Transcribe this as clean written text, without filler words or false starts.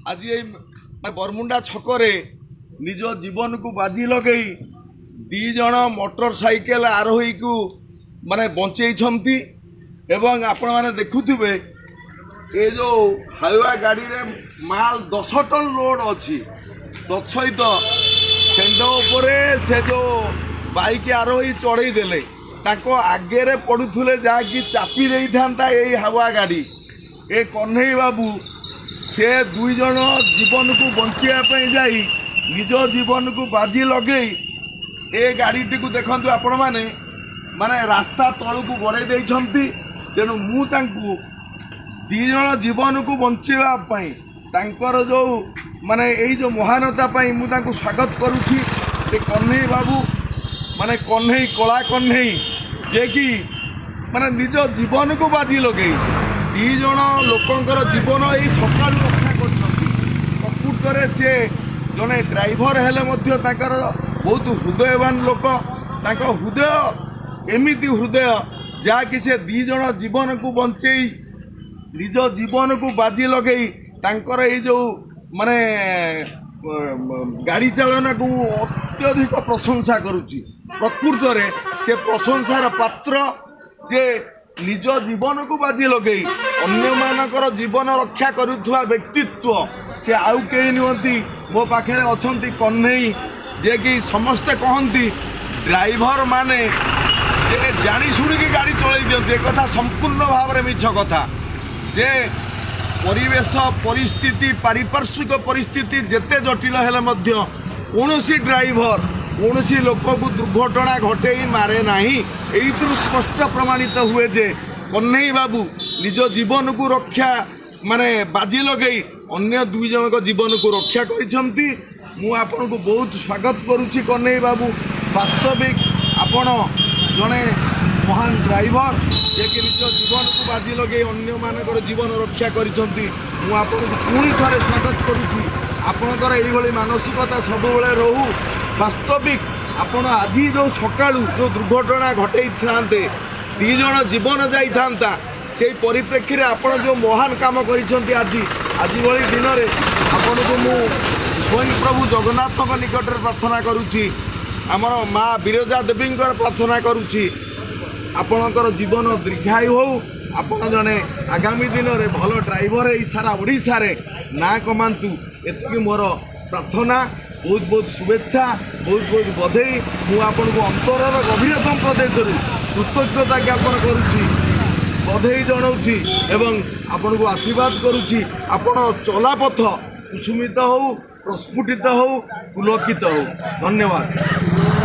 आज ये बरमुंडा छकरे निज जीवन को बाजी लगे दीज मोटरसाइकेल आरोही को माने बंचई एवं आपण माने देखुथिबे ये जो हाईवा गाड़ी रे माल 10 टन लोड अच्छी तत्सहित शेंड उपरे से जो बाइक आरोही चढ़ई देले ताको आगे पड़ुले जहाँकि चापी दे था ये हावा गाड़ी ए कन्हई बाबू से दुई जन जीवन को बचाई जाई निज जीवन को बाजी लगे ए गाड़ी को देखु आपण मैंने माने रास्ता तल को गड़े देइछंती तेणु मु तांकु दी जन जीवन को बचाई तांकर जो माने यही जो महानता मु तांकु स्वागत करुछि से कन्हई बाबू माने कन्हई कला कन्हई जे कि माने निज जीवन को बाजी लगे दी जन लोकंकर जीवन यही सका रक्षा कर सी जड़े ड्राइवर हेले बहुत हृदयवान लोक हृदय एमती हृदय जहाँकि से दी जन जीवन को बंचई निज जीवन को बाजी लगे तांकर ये जो माने गाड़ी चालना को अत्यधिक प्रशंसा करुच्ची प्रकृत में से प्रशंसार पात्र जे निज जीवन को बाजी लगे अन्य मानकर जीवन रक्षा करुवा व्यक्तित्व से आउ कई नुहति मो पाखे अच्छा कन्हई जे कि समस्ते कहती ड्राइवर माने जे जानी शुणी गाड़ी चल दिखते कथा संपूर्ण भाव में मिछ कथा जे परिवेश परिस्थिति पारिपार्श्विक परिस्थिति जेते जटिल हेले मध्य कौनसी ड्राइवर कौनसी लोक को दुर्घटना घटे मारे नहीं यही स्पष्ट प्रमाणित हुए जे कन्हई बाबू निज जीवन को रक्षा माने बाजी लगे अन्य दुई जन को जीवन को रक्षा करिसेंती मु आपन को बहुत स्वागत करुच्ची कन्हई बाबू वास्तविक आपण जड़े महान ड्राइवर जे कि निज जीवन को बाजी लगे अन्य मानकर जीवन रक्षा करिसेंती मु आपन को पुणी थरे स्वागत करुच्ची आपणकर एही मानसिकता सब बेले रहू वास्तविक आपण आज जो सकाळू जो दुर्घटना घटई थांते दी जन जीवन जाई थांता से परिप्रेक्षी आपण जो महान काम करिसेंती आज भली दिन में आपण को मु स्वयं प्रभु जगन्नाथ निकट में प्रार्थना करुच्ची आमर माँ विरजा देवी प्रार्थना करुच्ची आपणकर जीवन दीर्घायु हो आपण जने आगामी दिन में भल ड्राइवर है सारा ओडिशा रे ना कमांतु एतिकी मोर प्रार्थना बहुत बहुत शुभेच्छा बहुत बहुत बधाई मु आपन को अंतरर गभीरतम प्रदेश कृतज्ञता ज्ञापन करुच्ची बधाई जनाऊँगी एवं आपन को आशीर्वाद करुच्ची आपण चलापथ कुसुमित हो प्रस्फुटित हो पुलकित हो धन्यवाद।